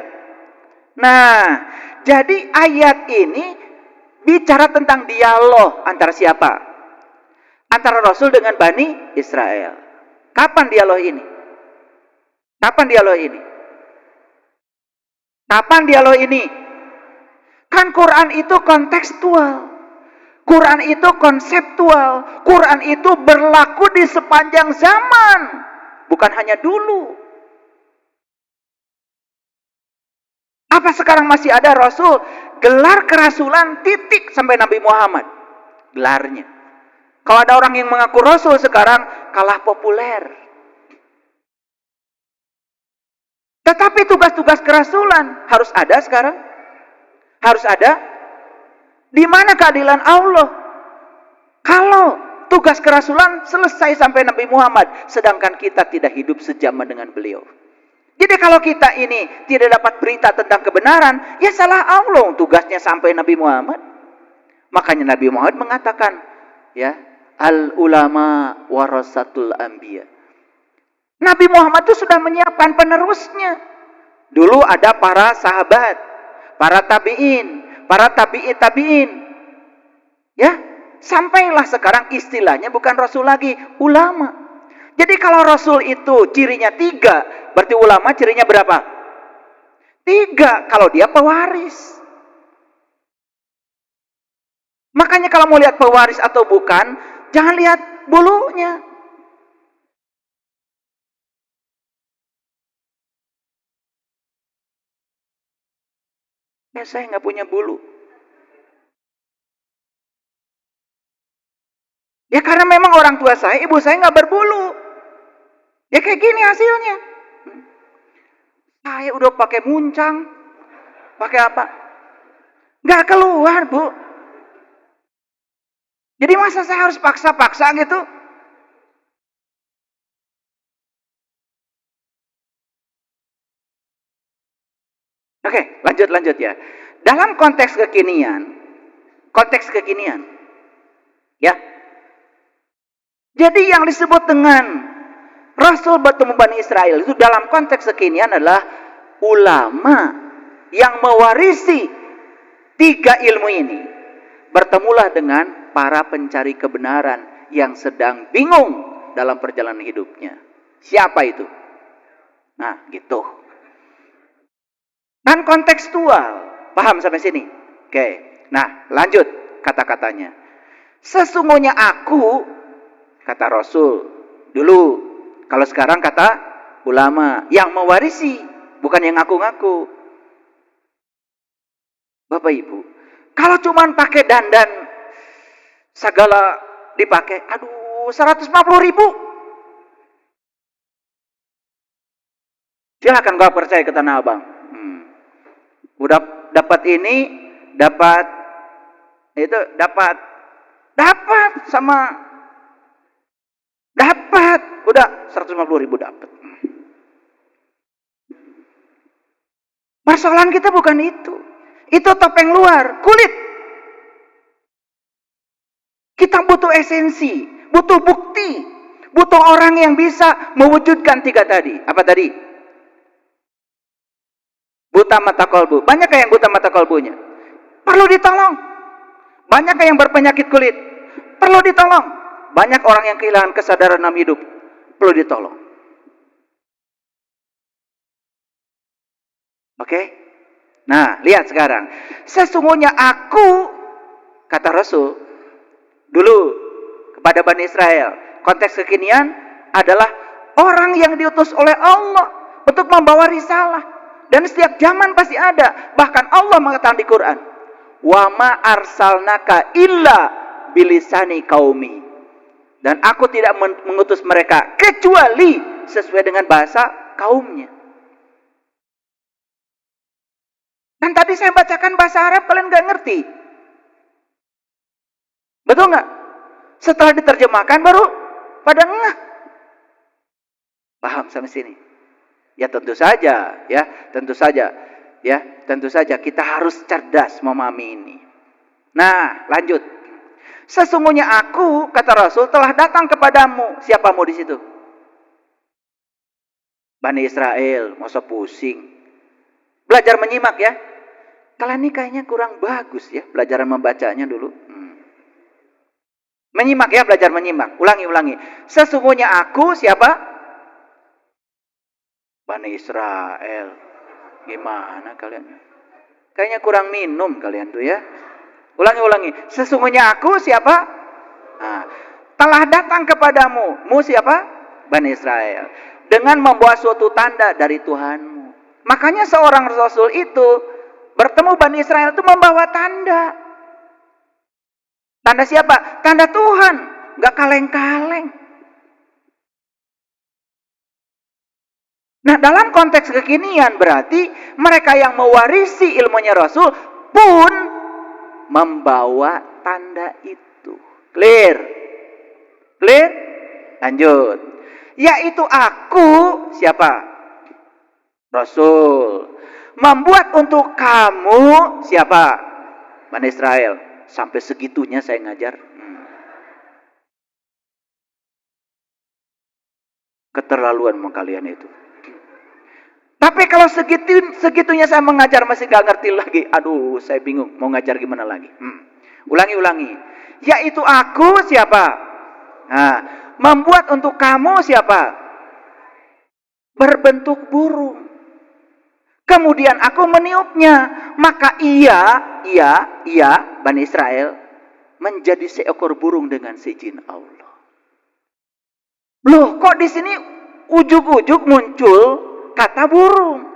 A: Nah, jadi ayat ini bicara tentang dialog antara siapa? Antara Rasul dengan Bani Israel. Kapan dialog ini? Kapan dialog ini? Kapan dialog ini? Kan Quran itu kontekstual. Quran itu konseptual. Quran itu berlaku di sepanjang zaman. Bukan hanya dulu. Apa sekarang masih ada Rasul? Gelar kerasulan titik sampai Nabi Muhammad. Gelarnya. Kalau ada orang yang mengaku Rasul sekarang, kalah populer. Tetapi tugas-tugas kerasulan harus ada sekarang. Harus ada. Di mana keadilan Allah? Kalau tugas kerasulan selesai sampai Nabi Muhammad, sedangkan kita tidak hidup sejaman dengan beliau. Jadi kalau kita ini tidak dapat berita tentang kebenaran, ya salah Allah, tugasnya sampai Nabi Muhammad. Makanya Nabi Muhammad mengatakan, ya, al ulama warasatul anbiya. Nabi Muhammad itu sudah menyiapkan penerusnya. Dulu ada para sahabat, para tabi'in, para tabi'in. Ya, sampailah sekarang istilahnya bukan Rasul lagi, ulama. Jadi kalau Rasul itu cirinya 3, berarti ulama cirinya berapa? 3, kalau dia pewaris. Makanya kalau mau lihat pewaris atau bukan, jangan lihat bulunya. Ya saya nggak punya bulu. Ya karena memang orang tua saya, ibu saya nggak berbulu. Ya kayak gini hasilnya. Saya udah pakai muncang, pakai apa? Nggak keluar, Bu. Jadi masa saya harus paksa-paksa gitu? Oke, lanjut ya. Dalam konteks kekinian, ya. Jadi yang disebut dengan Rasul bertemu Bani Israel itu dalam konteks kekinian adalah ulama yang mewarisi 3 ilmu ini. Bertemulah dengan para pencari kebenaran yang sedang bingung dalam perjalanan hidupnya. Siapa itu? Nah, gitu. Kan kontekstual. Paham sampai sini? Oke. Nah, lanjut kata-katanya. Sesungguhnya aku, kata Rasul dulu. Kalau sekarang kata ulama yang mewarisi, bukan yang ngaku-ngaku. Bapak Ibu, kalau cuman pakai dandan segala dipakai, aduh 150.000. Silakan gak percaya ke Tanah Abang. Udah dapat ini, dapat udah 150.000 dapat. Persoalan kita bukan itu. Itu topeng luar, kulit. Kita butuh esensi, butuh bukti, butuh orang yang bisa mewujudkan 3 tadi. Apa tadi? Buta mata kolbu. Banyak yang buta mata kolbunya? Perlu ditolong. Banyak yang berpenyakit kulit? Perlu ditolong. Banyak orang yang kehilangan kesadaran dalam hidup? Perlu ditolong. Oke? Nah, lihat sekarang. Sesungguhnya aku, kata Rasul, dulu kepada Bani Israel. Konteks kekinian adalah orang yang diutus oleh Allah untuk membawa risalah. Dan setiap zaman pasti ada. Bahkan Allah mengatakan di Quran, "Wa ma arsalnaka illa bilisani qaumi." Dan aku tidak mengutus mereka kecuali sesuai dengan bahasa kaumnya. Kan tadi saya bacakan bahasa Arab, kalian gak ngerti. Betul nggak? Setelah diterjemahkan baru pada ngeh. Paham sampai sini? Ya tentu saja, tentu saja kita harus cerdas memahami ini. Nah, lanjut. Sesungguhnya aku, kata Rasul, telah datang kepadamu. Siapamu di situ? Bani Israel, masa pusing. Belajar menyimak ya. Kalian ini kayaknya kurang bagus ya pelajaran membacanya dulu. Menyimak ya, belajar menyimak. Ulangi. Sesungguhnya aku siapa? Bani Israel. Gimana kalian? Kayaknya kurang minum kalian tuh ya. Ulangi. Sesungguhnya aku siapa? Nah, telah datang kepadamu. Mu siapa? Bani Israel. Dengan membawa suatu tanda dari Tuhanmu. Makanya seorang Rasul itu bertemu Bani Israel itu membawa tanda. Tanda siapa? Tanda Tuhan. Gak kaleng-kaleng. Nah, dalam konteks kekinian berarti mereka yang mewarisi ilmunya Rasul pun membawa tanda itu. Clear? Lanjut. Yaitu aku, siapa? Rasul. Membuat untuk kamu, siapa? Bani Israel. Sampai segitunya saya ngajar. Keterlaluan sama kalian itu. Tapi kalau segitunya saya mengajar masih gak ngerti lagi. Aduh, saya bingung mau ngajar gimana lagi. Ulangi. Yaitu aku siapa? Nah, membuat untuk kamu siapa? Berbentuk burung. Kemudian aku meniupnya. Maka ia, Bani Israel, menjadi seekor burung dengan seizin Allah. Loh, kok di sini ujug-ujug muncul kata burung?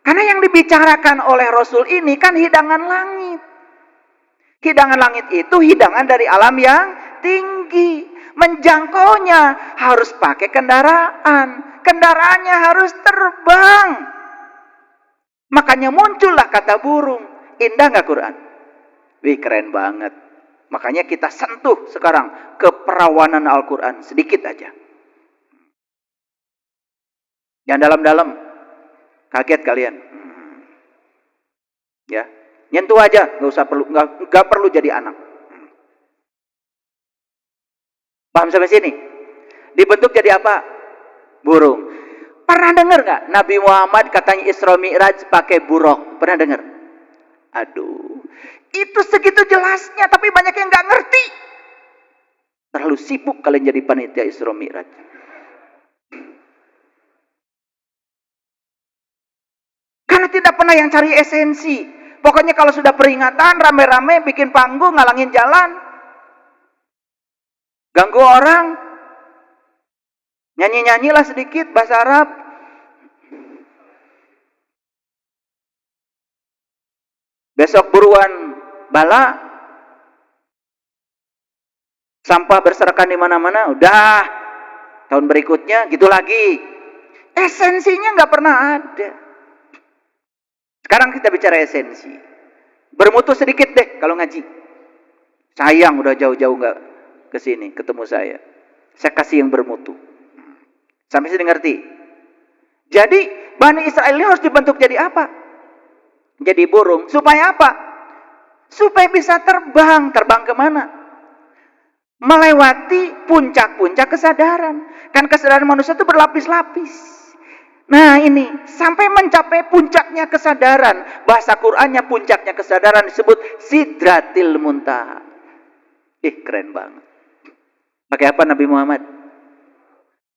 A: Karena yang dibicarakan oleh Rasul ini kan hidangan langit. Hidangan langit itu hidangan dari alam yang tinggi. Menjangkaunya harus pakai kendaraan. Kendaraannya harus terbang. Makanya muncullah kata burung. Indah gak Quran? Wih, keren banget. Makanya kita sentuh sekarang keperawanan Al-Quran. Sedikit aja. Yang dalam-dalam. Kaget kalian. Ya, nyentuh aja. Gak perlu jadi anak. Paham sampai sini? Dibentuk jadi apa? Burung. Pernah dengar nggak Nabi Muhammad katanya Isra Mi'raj pakai buruk? Pernah dengar? Aduh, itu segitu jelasnya, tapi banyak yang nggak ngerti. Terlalu sibuk kalian jadi panitia Isra Mi'raj. Karena tidak pernah yang cari esensi. Pokoknya kalau sudah peringatan, rame-rame bikin panggung, ngalangin jalan, ganggu orang, nyanyi-nyanyilah sedikit bahasa Arab. Besok buruan bala. Sampah berserakan di mana-mana. Udah. Tahun berikutnya gitu lagi. Esensinya nggak pernah ada. Sekarang kita bicara esensi. Bermutu sedikit deh kalau ngaji. Sayang udah jauh-jauh nggak kesini ketemu saya. Saya kasih yang bermutu. Sampai sini ngerti? Jadi Bani Israel ini harus dibentuk jadi apa? Jadi burung. Supaya apa? Supaya bisa terbang. Terbang kemana? Melewati puncak-puncak kesadaran. Kan kesadaran manusia itu berlapis-lapis. Nah ini, sampai mencapai puncaknya kesadaran. Bahasa Qur'annya puncaknya kesadaran disebut Sidratil Muntaha. Keren banget. Pakai apa Nabi Muhammad?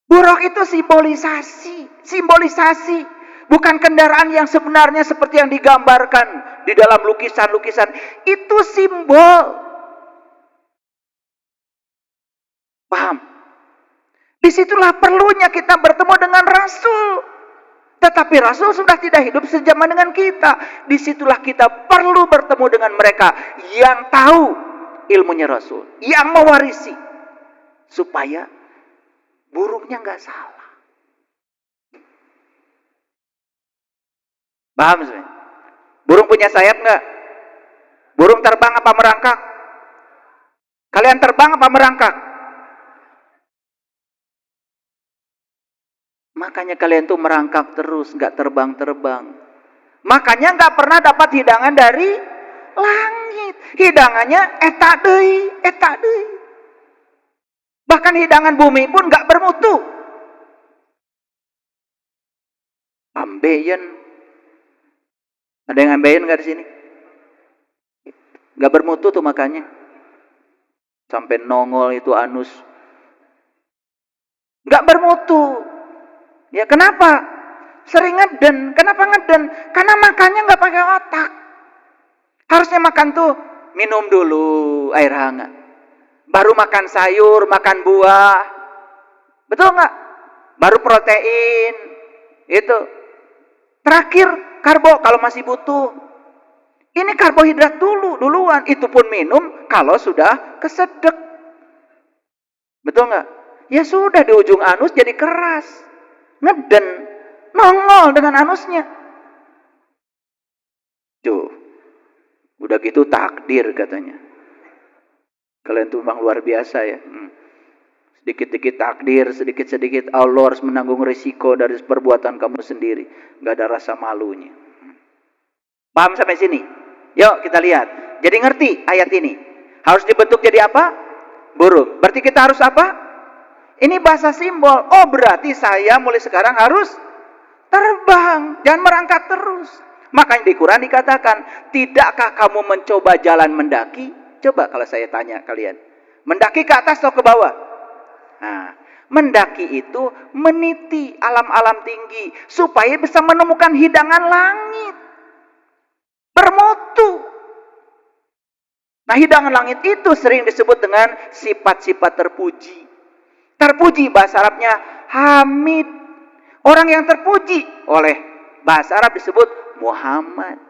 A: Buruk itu simbolisasi. Bukan kendaraan yang sebenarnya seperti yang digambarkan di dalam lukisan-lukisan. Itu simbol. Paham? Disitulah perlunya kita bertemu dengan Rasul. Tetapi Rasul sudah tidak hidup sejaman dengan kita. Disitulah kita perlu bertemu dengan mereka yang tahu ilmunya Rasul, yang mewarisi, supaya burungnya nggak salah. Paham sih? Burung punya sayap nggak? Burung terbang apa merangkak? Kalian terbang apa merangkak? Makanya kalian tuh merangkak terus, nggak terbang-terbang. Makanya nggak pernah dapat hidangan dari langit. Hidangannya eta deui. Bahkan hidangan bumi pun nggak bermutu. Ambeien. Ada yang ambeien nggak di sini? Nggak bermutu tuh makanya. Sampai nongol itu anus. Nggak bermutu. Ya kenapa? Sering ngeden. Kenapa ngeden? Karena makannya nggak pakai otak. Harusnya makan tuh minum dulu air hangat. Baru makan sayur, makan buah. Betul nggak? Baru protein. Itu. Terakhir karbo kalau masih butuh. Ini karbohidrat duluan. Itu pun minum kalau sudah kesedek. Betul nggak? Ya sudah di ujung anus jadi keras. Ngeden, nongol dengan anusnya. Tuh, udah gitu takdir katanya. Kalian tuh memang luar biasa ya. Sedikit-sedikit takdir, sedikit-sedikit Allah harus menanggung risiko dari perbuatan kamu sendiri. Gak ada rasa malunya. Paham sampai sini? Yuk kita lihat. Jadi ngerti ayat ini. Harus dibentuk jadi apa? Burung. Berarti kita harus apa? Ini bahasa simbol. Oh berarti saya mulai sekarang harus terbang. Jangan merangkak terus. Makanya di Quran dikatakan, tidakkah kamu mencoba jalan mendaki? Coba kalau saya tanya kalian. Mendaki ke atas atau ke bawah? Nah, mendaki itu meniti alam-alam tinggi. Supaya bisa menemukan hidangan langit. Bermutu. Nah hidangan langit itu sering disebut dengan sifat-sifat terpuji. Terpuji bahasa Arabnya Hamid. Orang yang terpuji oleh bahasa Arab disebut Muhammad.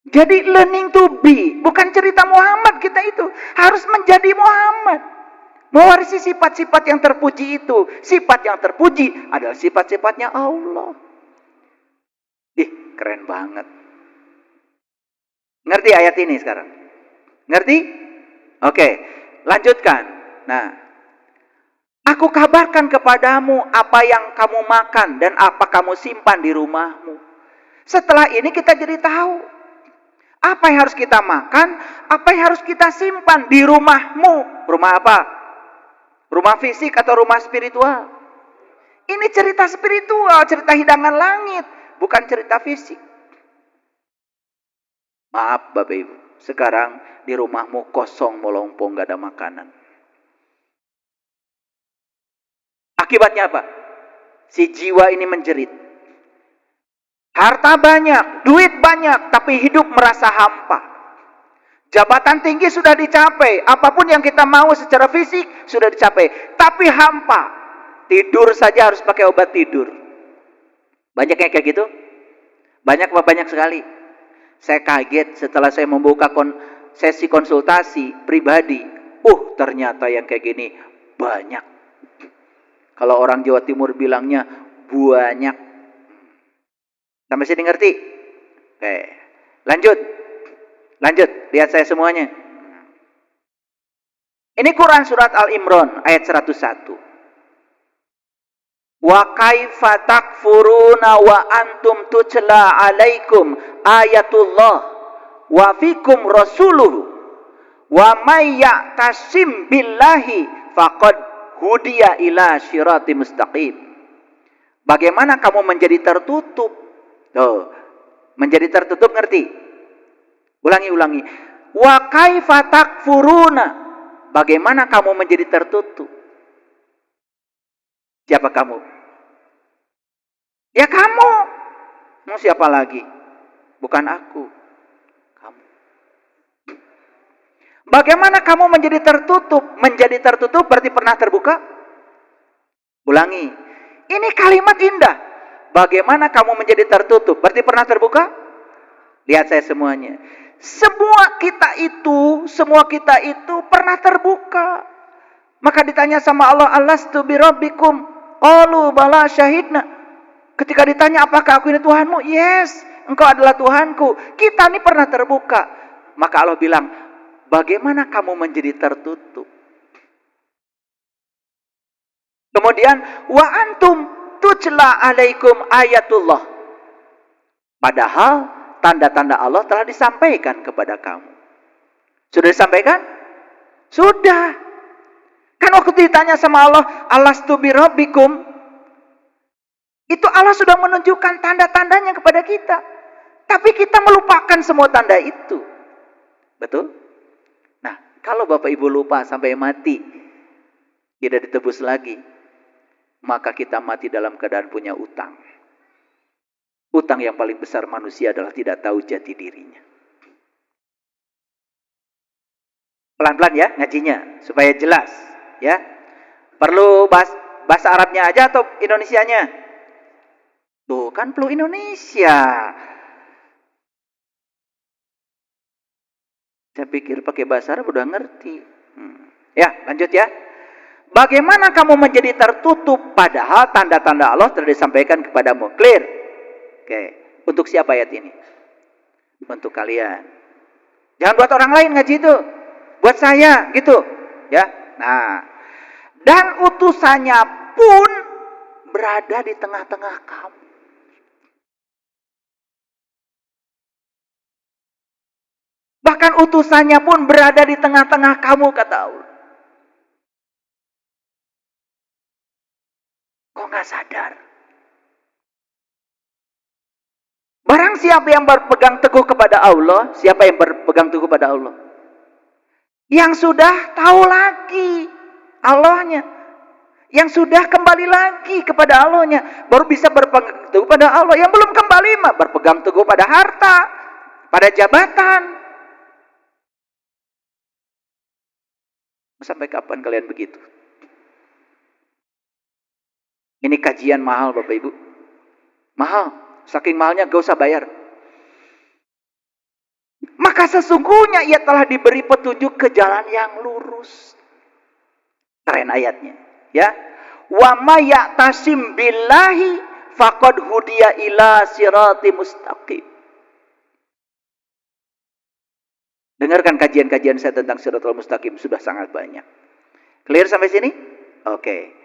A: Jadi learning to be. Bukan cerita Muhammad kita itu. Harus menjadi Muhammad. Mewarisi sifat-sifat yang terpuji itu. Sifat yang terpuji adalah sifat-sifatnya Allah. Ih, keren banget. Ngerti ayat ini sekarang? Ngerti? Oke, lanjutkan. Nah, aku kabarkan kepadamu apa yang kamu makan dan apa kamu simpan di rumahmu. Setelah ini kita jadi tahu apa yang harus kita makan, apa yang harus kita simpan di rumahmu. Rumah apa? Rumah fisik atau rumah spiritual? Ini cerita spiritual, cerita hidangan langit, bukan cerita fisik. Maaf Bapak Ibu, sekarang di rumahmu kosong melompong, gak ada makanan. Akibatnya apa? Si jiwa ini menjerit. Harta banyak, duit banyak, tapi hidup merasa hampa. Jabatan tinggi sudah dicapai, apapun yang kita mau secara fisik sudah dicapai, tapi hampa. Tidur saja harus pakai obat tidur. Banyak yang kayak gitu? Banyak apa banyak sekali? Saya kaget setelah saya membuka sesi konsultasi pribadi. Ternyata yang kayak gini banyak. Kalau orang Jawa Timur bilangnya banyak. Sampai sini ngerti? Oke. Lanjut. Lihat saya semuanya. Ini Quran surat Al-Imran ayat 101. Wa kaifa takfuruna wa antum tutla alaikum ayatullah wa fikum rasuluhu wa may ya'tasim billahi faqad hudiya ila syirati mustaqim. Bagaimana kamu menjadi tertutup? Menjadi tertutup ngerti? Ulangi. Wa kaifa takfuruna. Bagaimana kamu menjadi tertutup? Siapa kamu? Ya kamu. Mau siapa lagi? Bukan aku. Kamu. Bagaimana kamu menjadi tertutup? Menjadi tertutup berarti pernah terbuka? Ulangi. Ini kalimat indah. Bagaimana kamu menjadi tertutup? Berarti pernah terbuka? Lihat saya semuanya. Semua kita itu pernah terbuka. Maka ditanya sama Allah, alastu birabbikum? Qalu bala syahidna. Ketika ditanya apakah aku ini Tuhanmu? Yes, engkau adalah Tuhanku. Kita ini pernah terbuka. Maka Allah bilang, bagaimana kamu menjadi tertutup? Kemudian, wa antum tutla alaikum ayatullah. Padahal tanda-tanda Allah telah disampaikan kepada kamu. Sudah disampaikan? Sudah. Kan waktu ditanya sama Allah, alastu birabbikum? Itu Allah sudah menunjukkan tanda-tandanya kepada kita. Tapi kita melupakan semua tanda itu. Betul? Nah, kalau Bapak Ibu lupa sampai mati, tidak ditebus lagi, maka kita mati dalam keadaan punya utang. Utang yang paling besar manusia adalah tidak tahu jati dirinya. Pelan-pelan ya ngajinya, supaya jelas. Ya, perlu bahasa Arabnya aja atau Indonesianya? Tuh kan perlu Indonesia. Saya pikir pakai bahasa Arab udah ngerti. Ya, lanjut ya. Bagaimana kamu menjadi tertutup padahal tanda-tanda Allah telah disampaikan kepadamu? Clear? Oke. Untuk siapa ayat ini? Untuk kalian. Jangan buat orang lain ngaji itu. Buat saya gitu. Ya. Nah, dan utusannya pun berada di tengah-tengah kamu. Bahkan utusannya pun berada di tengah-tengah kamu, kata Allah. Kok nggak sadar? Barang siapa yang berpegang teguh kepada Allah, siapa yang berpegang teguh kepada Allah? Yang sudah tahu lagi Allahnya, yang sudah kembali lagi kepada Allahnya, baru bisa berpegang teguh pada Allah. Yang belum kembali mah berpegang teguh pada harta, pada jabatan. Sampai kapan kalian begitu? Ini kajian mahal Bapak Ibu. Mahal, saking mahalnya gak usah bayar. Maka sesungguhnya ia telah diberi petunjuk ke jalan yang lurus. Keren ayatnya, ya. Wa may ya'tasim billahi faqad hudiya ila sirati mustaqim. Dengarkan kajian-kajian saya tentang siratal mustaqim, sudah sangat banyak. Clear sampai sini? Oke.